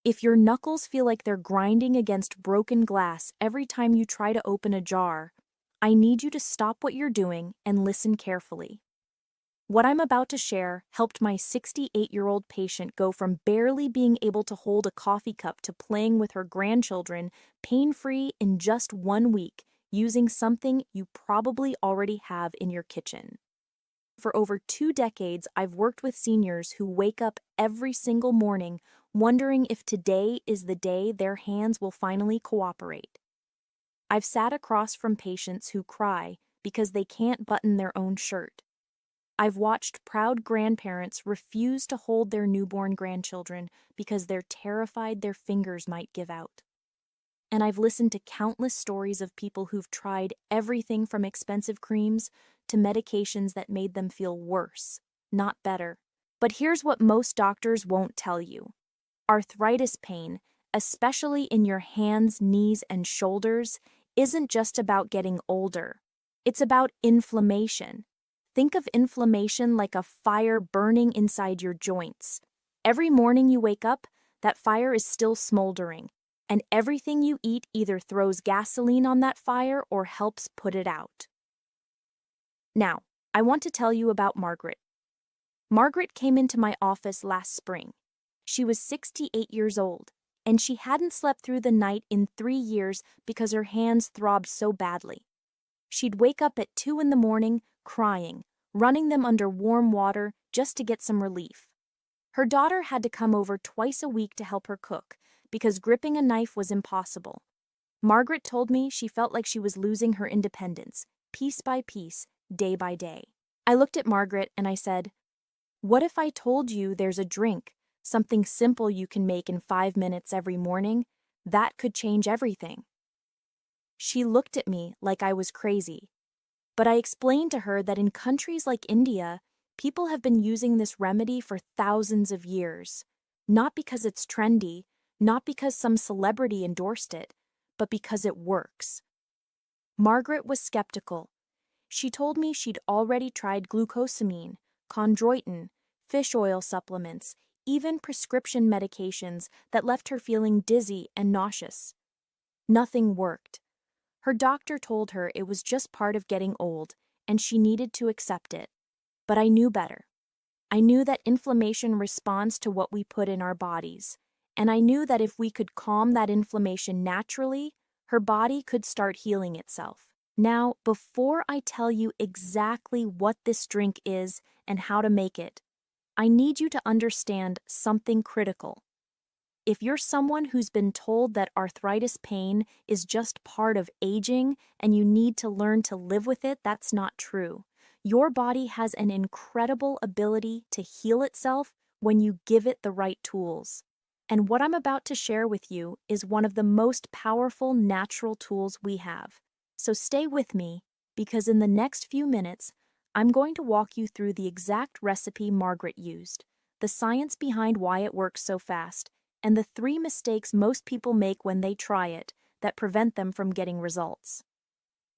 If your knuckles feel like they're grinding against broken glass every time you try to open a jar, I need you to stop what you're doing and listen carefully. What I'm about to share helped my 68-year-old patient go from barely being able to hold a coffee cup to playing with her grandchildren pain-free in just 1 week, using something you probably already have in your kitchen. For over 2 decades, I've worked with seniors who wake up every single morning wondering if today is the day their hands will finally cooperate. I've sat across from patients who cry because they can't button their own shirt. I've watched proud grandparents refuse to hold their newborn grandchildren because they're terrified their fingers might give out. And I've listened to countless stories of people who've tried everything from expensive creams to medications that made them feel worse, not better. But here's what most doctors won't tell you. Arthritis pain, especially in your hands, knees, and shoulders, isn't just about getting older. It's about inflammation. Think of inflammation like a fire burning inside your joints. Every morning you wake up, that fire is still smoldering, and everything you eat either throws gasoline on that fire or helps put it out. Now, I want to tell you about Margaret. Margaret came into my office last spring. She was 68 years old, and she hadn't slept through the night in 3 years because her hands throbbed so badly. She'd wake up at 2 in the morning, crying, running them under warm water just to get some relief. Her daughter had to come over twice a week to help her cook because gripping a knife was impossible. Margaret told me she felt like she was losing her independence, piece by piece, day by day. I looked at Margaret and I said, "What if I told you there's a drink, something simple you can make in 5 minutes every morning? That could change everything." She looked at me like I was crazy. But I explained to her that in countries like India, people have been using this remedy for thousands of years. Not because it's trendy, not because some celebrity endorsed it, but because it works. Margaret was skeptical. She told me she'd already tried glucosamine, chondroitin, fish oil supplements, even prescription medications that left her feeling dizzy and nauseous. Nothing worked. Her doctor told her it was just part of getting old, and she needed to accept it. But I knew better. I knew that inflammation responds to what we put in our bodies, and I knew that if we could calm that inflammation naturally, her body could start healing itself. Now, before I tell you exactly what this drink is and how to make it, I need you to understand something critical. If you're someone who's been told that arthritis pain is just part of aging and you need to learn to live with it, that's not true. Your body has an incredible ability to heal itself when you give it the right tools. And what I'm about to share with you is one of the most powerful natural tools we have. So stay with me, because in the next few minutes, I'm going to walk you through the exact recipe Margaret used, the science behind why it works so fast, and the 3 mistakes most people make when they try it that prevent them from getting results.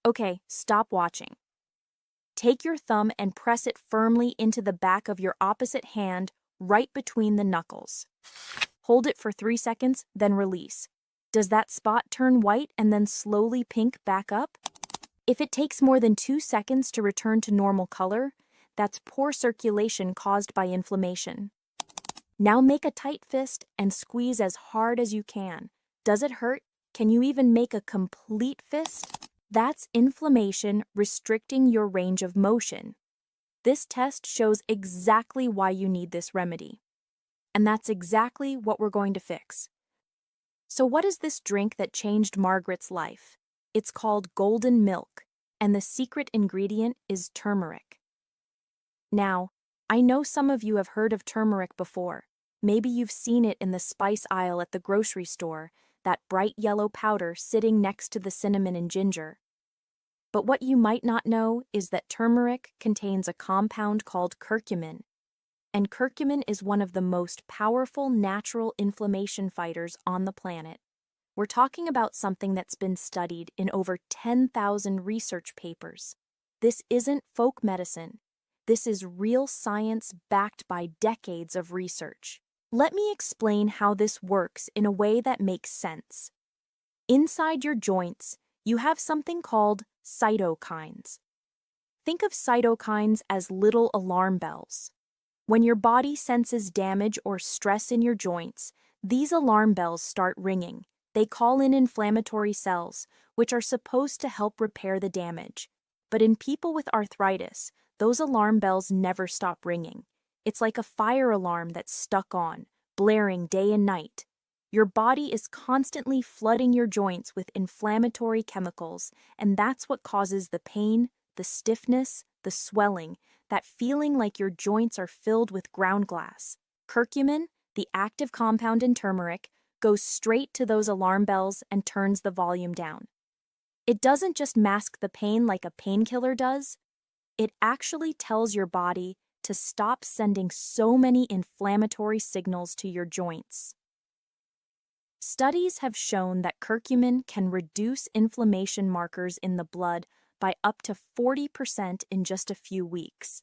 Okay, stop watching. Take your thumb and press it firmly into the back of your opposite hand, right between the knuckles. Hold it for 3 seconds, then release. Does that spot turn white and then slowly pink back up? If it takes more than 2 seconds to return to normal color, that's poor circulation caused by inflammation. Now make a tight fist and squeeze as hard as you can. Does it hurt? Can you even make a complete fist? That's inflammation restricting your range of motion. This test shows exactly why you need this remedy. And that's exactly what we're going to fix. So what is this drink that changed Margaret's life? It's called golden milk, and the secret ingredient is turmeric. Now, I know some of you have heard of turmeric before. Maybe you've seen it in the spice aisle at the grocery store, that bright yellow powder sitting next to the cinnamon and ginger. But what you might not know is that turmeric contains a compound called curcumin, and curcumin is one of the most powerful natural inflammation fighters on the planet. We're talking about something that's been studied in over 10,000 research papers. This isn't folk medicine. This is real science backed by decades of research. Let me explain how this works in a way that makes sense. Inside your joints, you have something called cytokines. Think of cytokines as little alarm bells. When your body senses damage or stress in your joints, these alarm bells start ringing. They call in inflammatory cells, which are supposed to help repair the damage. But in people with arthritis, those alarm bells never stop ringing. It's like a fire alarm that's stuck on, blaring day and night. Your body is constantly flooding your joints with inflammatory chemicals, and that's what causes the pain, the stiffness, the swelling, that feeling like your joints are filled with ground glass. Curcumin, the active compound in turmeric, goes straight to those alarm bells and turns the volume down. It doesn't just mask the pain like a painkiller does, it actually tells your body to stop sending so many inflammatory signals to your joints. Studies have shown that curcumin can reduce inflammation markers in the blood by up to 40% in just a few weeks.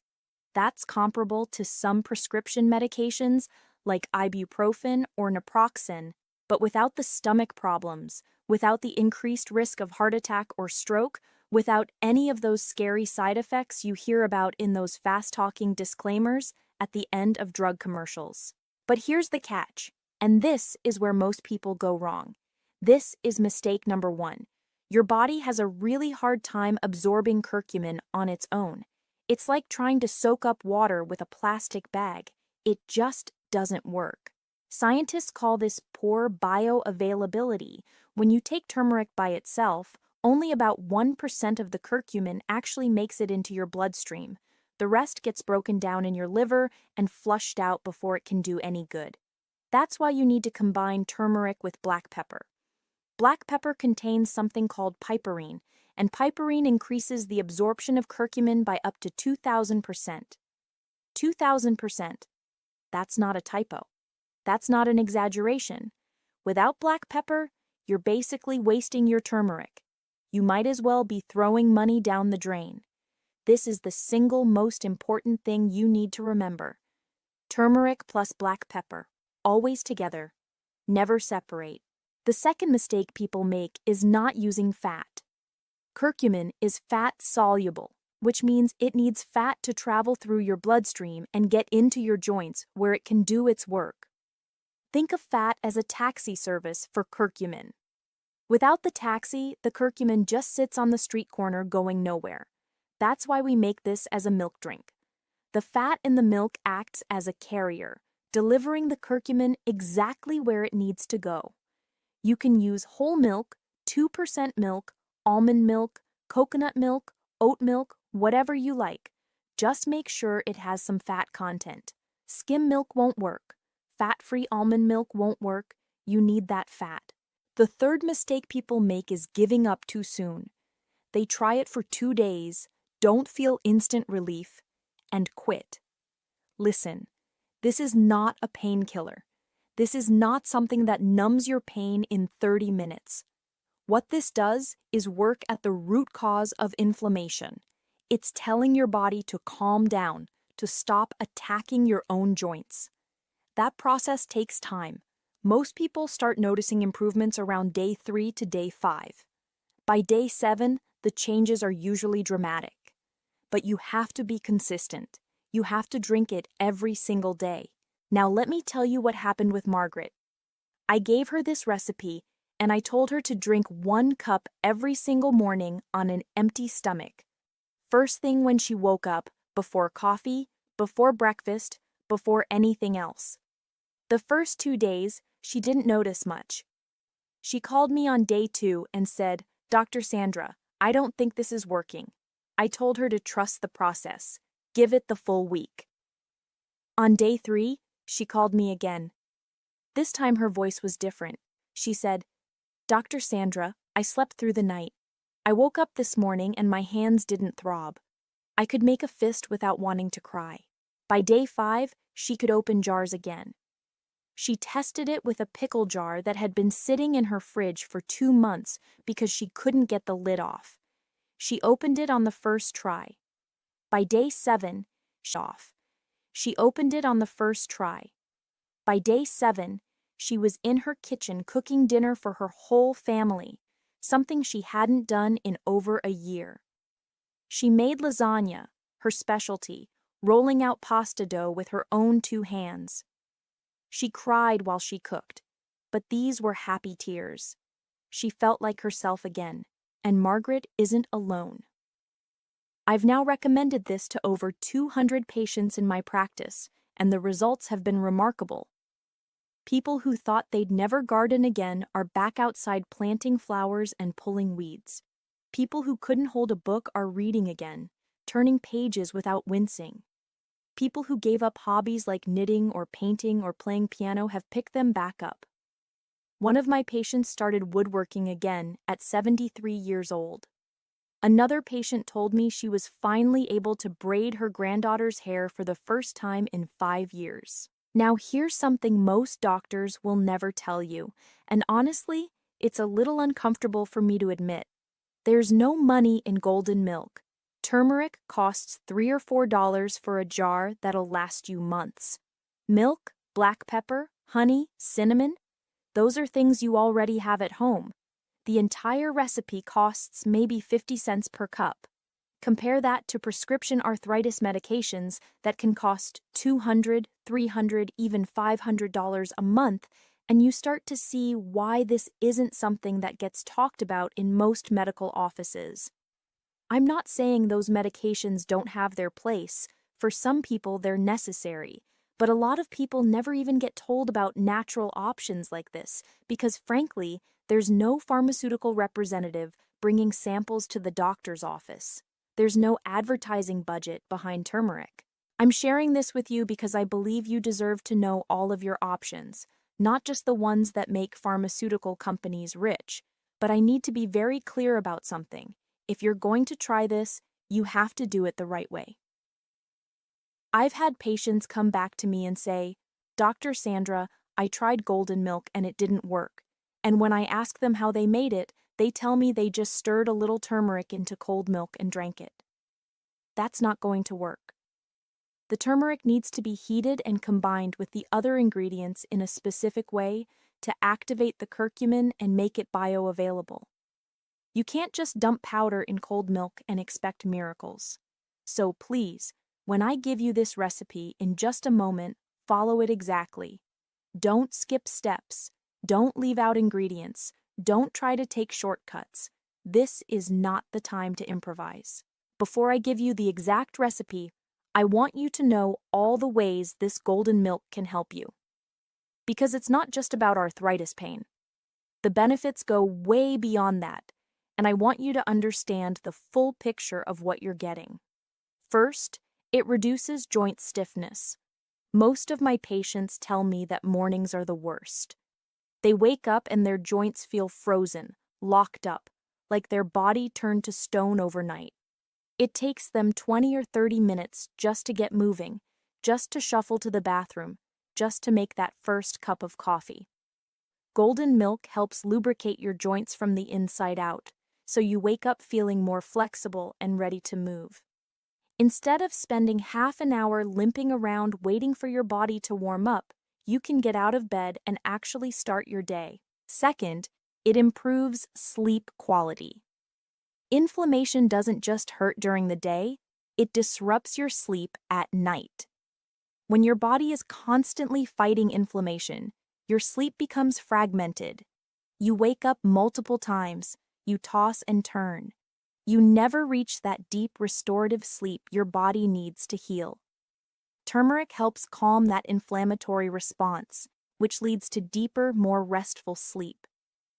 That's comparable to some prescription medications like ibuprofen or naproxen, but without the stomach problems, without the increased risk of heart attack or stroke, without any of those scary side effects you hear about in those fast-talking disclaimers at the end of drug commercials. But here's the catch, and this is where most people go wrong. This is mistake number one. Your body has a really hard time absorbing curcumin on its own. It's like trying to soak up water with a plastic bag. It just doesn't work. Scientists call this poor bioavailability. When you take turmeric by itself, only about 1% of the curcumin actually makes it into your bloodstream. The rest gets broken down in your liver and flushed out before it can do any good. That's why you need to combine turmeric with black pepper. Black pepper contains something called piperine, and piperine increases the absorption of curcumin by up to 2,000%. 2,000%. That's not a typo. That's not an exaggeration. Without black pepper, you're basically wasting your turmeric. You might as well be throwing money down the drain. This is the single most important thing you need to remember. Turmeric plus black pepper, always together, never separate. The second mistake people make is not using fat. Curcumin is fat-soluble, which means it needs fat to travel through your bloodstream and get into your joints where it can do its work. Think of fat as a taxi service for curcumin. Without the taxi, the curcumin just sits on the street corner going nowhere. That's why we make this as a milk drink. The fat in the milk acts as a carrier, delivering the curcumin exactly where it needs to go. You can use whole milk, 2% milk, almond milk, coconut milk, oat milk, whatever you like. Just make sure it has some fat content. Skim milk won't work. Fat-free almond milk won't work. You need that fat. The third mistake people make is giving up too soon. They try it for 2 days, don't feel instant relief, and quit. Listen, this is not a painkiller. This is not something that numbs your pain in 30 minutes. What this does is work at the root cause of inflammation. It's telling your body to calm down, to stop attacking your own joints. That process takes time. Most people start noticing improvements around day 3 to day 5. By day 7, the changes are usually dramatic. But you have to be consistent. You have to drink it every single day. Now let me tell you what happened with Margaret. I gave her this recipe, and I told her to drink 1 cup every single morning on an empty stomach. First thing when she woke up, before coffee, before breakfast, before anything else. The first 2 days, she didn't notice much. She called me on day 2 and said, "Dr. Sandra, I don't think this is working." I told her to trust the process. Give it the full week. On day 3, she called me again. This time her voice was different. She said, "Dr. Sandra, I slept through the night. I woke up this morning and my hands didn't throb. I could make a fist without wanting to cry." By day 5, she could open jars again. She tested it with a pickle jar that had been sitting in her fridge for 2 months because she couldn't get the lid off. She opened it on the first try. By day 7, she opened it on the first try. By day 7, she was in her kitchen cooking dinner for her whole family, something she hadn't done in over a year. She made lasagna, her specialty, rolling out pasta dough with her own 2 hands. She cried while she cooked, but these were happy tears. She felt like herself again, and Margaret isn't alone. I've now recommended this to over 200 patients in my practice, and the results have been remarkable. People who thought they'd never garden again are back outside planting flowers and pulling weeds. People who couldn't hold a book are reading again, turning pages without wincing. People who gave up hobbies like knitting or painting or playing piano have picked them back up. One of my patients started woodworking again at 73 years old. Another patient told me she was finally able to braid her granddaughter's hair for the first time in 5 years. Now here's something most doctors will never tell you, and honestly, it's a little uncomfortable for me to admit. There's no money in golden milk. Turmeric costs $3 or $4 for a jar that'll last you months. Milk, black pepper, honey, cinnamon, those are things you already have at home. The entire recipe costs maybe 50 cents per cup. Compare that to prescription arthritis medications that can cost $200, $300, even $500 a month, and you start to see why this isn't something that gets talked about in most medical offices. I'm not saying those medications don't have their place. For some people, they're necessary. But a lot of people never even get told about natural options like this because, frankly, there's no pharmaceutical representative bringing samples to the doctor's office. There's no advertising budget behind turmeric. I'm sharing this with you because I believe you deserve to know all of your options, not just the ones that make pharmaceutical companies rich. But I need to be very clear about something. If you're going to try this, you have to do it the right way. I've had patients come back to me and say, "Dr. Sandra, I tried golden milk and it didn't work." And when I ask them how they made it, they tell me they just stirred a little turmeric into cold milk and drank it. That's not going to work. The turmeric needs to be heated and combined with the other ingredients in a specific way to activate the curcumin and make it bioavailable. You can't just dump powder in cold milk and expect miracles. So please, when I give you this recipe in just a moment, follow it exactly. Don't skip steps. Don't leave out ingredients. Don't try to take shortcuts. This is not the time to improvise. Before I give you the exact recipe, I want you to know all the ways this golden milk can help you. Because it's not just about arthritis pain. The benefits go way beyond that, and I want you to understand the full picture of what you're getting. First, it reduces joint stiffness. Most of my patients tell me that mornings are the worst. They wake up and their joints feel frozen, locked up, like their body turned to stone overnight. It takes them 20 or 30 minutes just to get moving, just to shuffle to the bathroom, just to make that first cup of coffee. Golden milk helps lubricate your joints from the inside out, so you wake up feeling more flexible and ready to move. Instead of spending half an hour limping around waiting for your body to warm up, you can get out of bed and actually start your day. Second, it improves sleep quality. Inflammation doesn't just hurt during the day, it disrupts your sleep at night. When your body is constantly fighting inflammation, your sleep becomes fragmented. You wake up multiple times, you toss and turn. You never reach that deep restorative sleep your body needs to heal. Turmeric helps calm that inflammatory response, which leads to deeper, more restful sleep.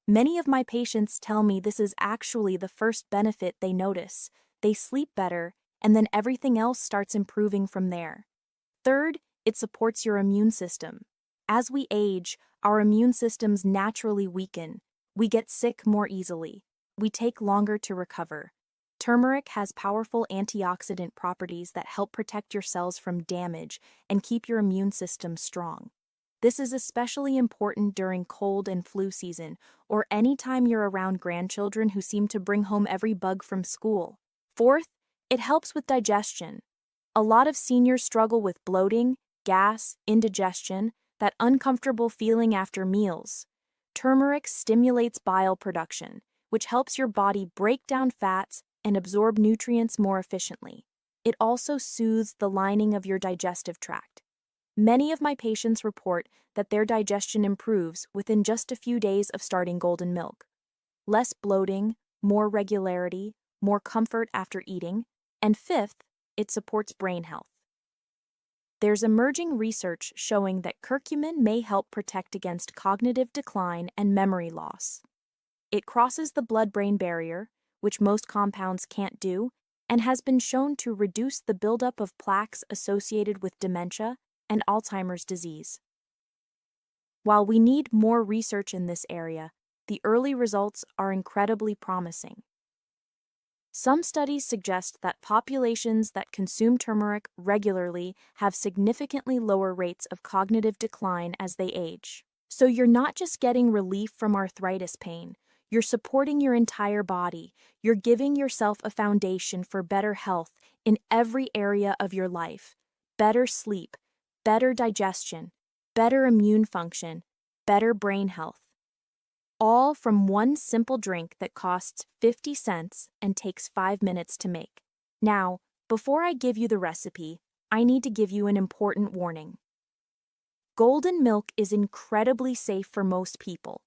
Many of my patients tell me this is actually the first benefit they notice. They sleep better, and then everything else starts improving from there. Third, it supports your immune system. As we age, our immune systems naturally weaken. We get sick more easily. We take longer to recover. Turmeric has powerful antioxidant properties that help protect your cells from damage and keep your immune system strong. This is especially important during cold and flu season, or any time you're around grandchildren who seem to bring home every bug from school. Fourth, it helps with digestion. A lot of seniors struggle with bloating, gas, indigestion, that uncomfortable feeling after meals. Turmeric stimulates bile production, which helps your body break down fats and absorb nutrients more efficiently. It also soothes the lining of your digestive tract. Many of my patients report that their digestion improves within just a few days of starting golden milk. Less bloating, more regularity, more comfort after eating, and fifth, it supports brain health. There's emerging research showing that curcumin may help protect against cognitive decline and memory loss. It crosses the blood-brain barrier, which most compounds can't do, and has been shown to reduce the buildup of plaques associated with dementia and Alzheimer's disease. While we need more research in this area, the early results are incredibly promising. Some studies suggest that populations that consume turmeric regularly have significantly lower rates of cognitive decline as they age. So you're not just getting relief from arthritis pain, you're supporting your entire body. You're giving yourself a foundation for better health in every area of your life. Better sleep, better digestion, better immune function, better brain health. All from one simple drink that costs 50 cents and takes 5 minutes to make. Now, before I give you the recipe, I need to give you an important warning. Golden milk is incredibly safe for most people,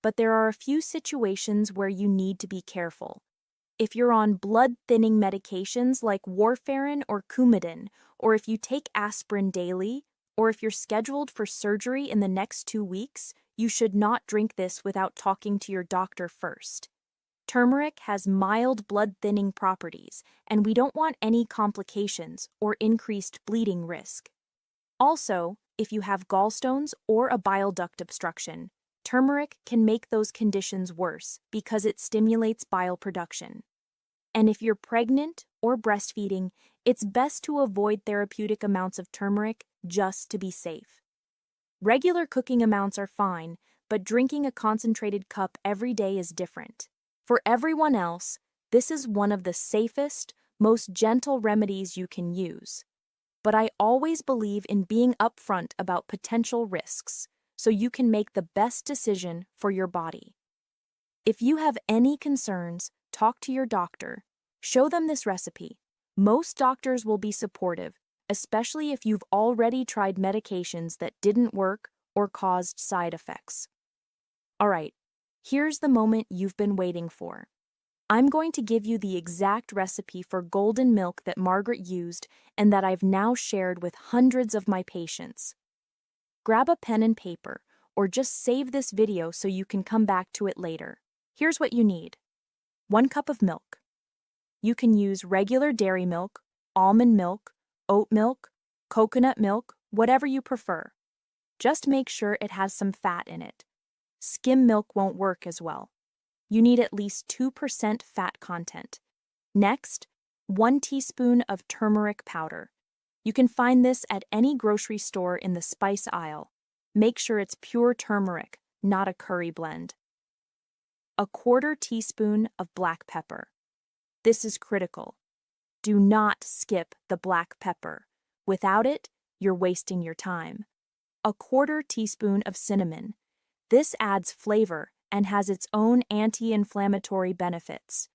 but there are a few situations where you need to be careful. If you're on blood-thinning medications like warfarin or Coumadin, or if you take aspirin daily, or if you're scheduled for surgery in the next 2 weeks, you should not drink this without talking to your doctor first. Turmeric has mild blood-thinning properties, and we don't want any complications or increased bleeding risk. Also, if you have gallstones or a bile duct obstruction, turmeric can make those conditions worse because it stimulates bile production. And if you're pregnant or breastfeeding, it's best to avoid therapeutic amounts of turmeric just to be safe. Regular cooking amounts are fine, but drinking a concentrated cup every day is different. For everyone else, this is one of the safest, most gentle remedies you can use. But I always believe in being upfront about potential risks, so you can make the best decision for your body. If you have any concerns, talk to your doctor. Show them this recipe. Most doctors will be supportive, especially if you've already tried medications that didn't work or caused side effects. All right, here's the moment you've been waiting for. I'm going to give you the exact recipe for golden milk that Margaret used and that I've now shared with hundreds of my patients. Grab a pen and paper, or just save this video so you can come back to it later. Here's what you need. 1 cup of milk. You can use regular dairy milk, almond milk, oat milk, coconut milk, whatever you prefer. Just make sure it has some fat in it. Skim milk won't work as well. You need at least 2% fat content. Next, 1 teaspoon of turmeric powder. You can find this at any grocery store in the spice aisle. Make sure it's pure turmeric, not a curry blend. 1/4 teaspoon of black pepper. This is critical. Do not skip the black pepper. Without it, you're wasting your time. 1/4 teaspoon of cinnamon. This adds flavor and has its own anti-inflammatory benefits.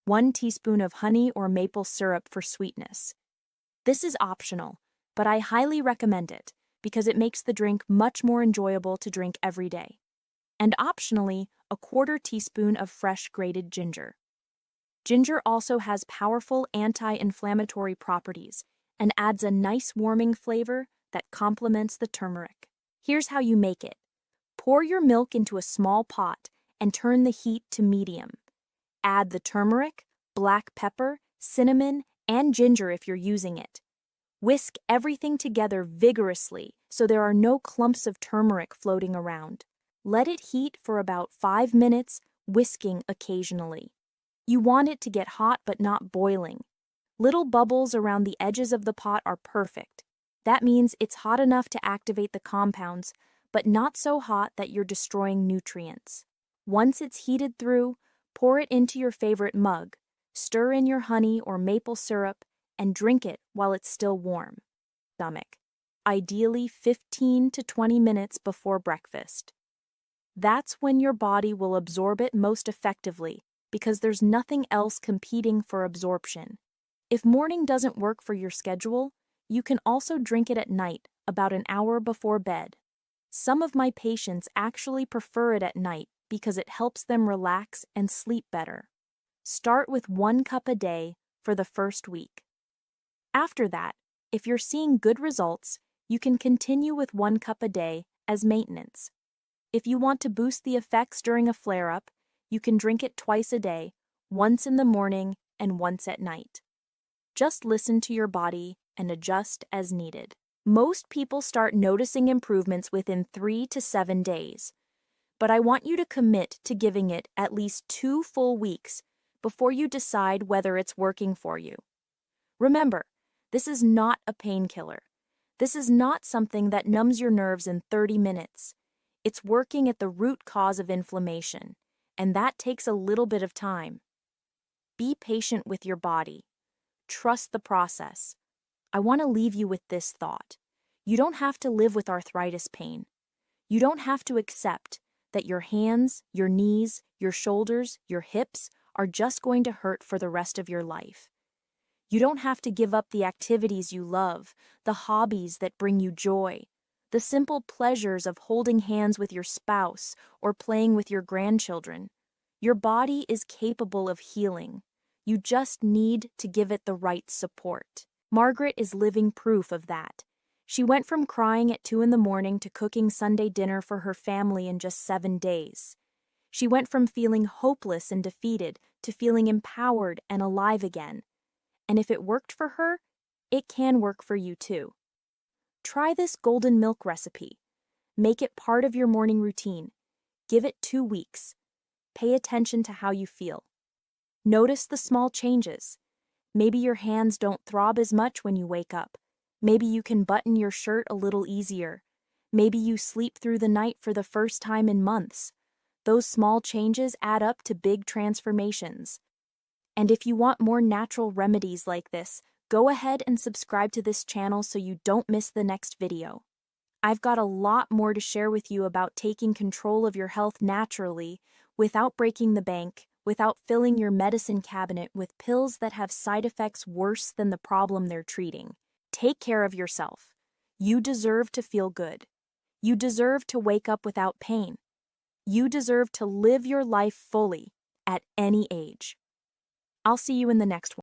1 teaspoon of honey or maple syrup for sweetness. This is optional, but I highly recommend it because it makes the drink much more enjoyable to drink every day. And optionally, 1/4 teaspoon of fresh grated ginger. Ginger also has powerful anti-inflammatory properties and adds a nice warming flavor that complements the turmeric. Here's how you make it. Pour your milk into a small pot and turn the heat to medium. Add the turmeric, black pepper, cinnamon, and ginger if you're using it. Whisk everything together vigorously so there are no clumps of turmeric floating around. Let it heat for about 5 minutes, whisking occasionally. You want it to get hot but not boiling. Little bubbles around the edges of the pot are perfect. That means it's hot enough to activate the compounds, but not so hot that you're destroying nutrients. Once it's heated through, pour it into your favorite mug, stir in your honey or maple syrup, and drink it while it's still warm. Stomach. ideally 15 to 20 minutes before breakfast. That's when your body will absorb it most effectively because there's nothing else competing for absorption. If morning doesn't work for your schedule, you can also drink it at night, about an hour before bed. Some of my patients actually prefer it at night because it helps them relax and sleep better. Start with 1 cup a day for the first week. After that, if you're seeing good results, you can continue with 1 cup a day as maintenance. If you want to boost the effects during a flare-up, you can drink it twice a day, once in the morning and once at night. Just listen to your body and adjust as needed. Most people start noticing improvements within 3 to 7 days, but I want you to commit to giving it at least 2 full weeks before you decide whether it's working for you. Remember, this is not a painkiller. This is not something that numbs your nerves in 30 minutes. It's working at the root cause of inflammation, and that takes a little bit of time. Be patient with your body. Trust the process. I want to leave you with this thought. You don't have to live with arthritis pain. You don't have to accept that your hands, your knees, your shoulders, your hips are just going to hurt for the rest of your life. You don't have to give up the activities you love, the hobbies that bring you joy, the simple pleasures of holding hands with your spouse or playing with your grandchildren. Your body is capable of healing. You just need to give it the right support. Margaret is living proof of that. She went from crying at 2 in the morning to cooking Sunday dinner for her family in just 7 days. She went from feeling hopeless and defeated to feeling empowered and alive again. And if it worked for her, it can work for you too. Try this golden milk recipe. Make it part of your morning routine. Give it 2 weeks. Pay attention to how you feel. Notice the small changes. Maybe your hands don't throb as much when you wake up. Maybe you can button your shirt a little easier. Maybe you sleep through the night for the first time in months. Those small changes add up to big transformations. And if you want more natural remedies like this, go ahead and subscribe to this channel so you don't miss the next video. I've got a lot more to share with you about taking control of your health naturally, without breaking the bank, without filling your medicine cabinet with pills that have side effects worse than the problem they're treating. Take care of yourself. You deserve to feel good. You deserve to wake up without pain. You deserve to live your life fully, at any age. I'll see you in the next one.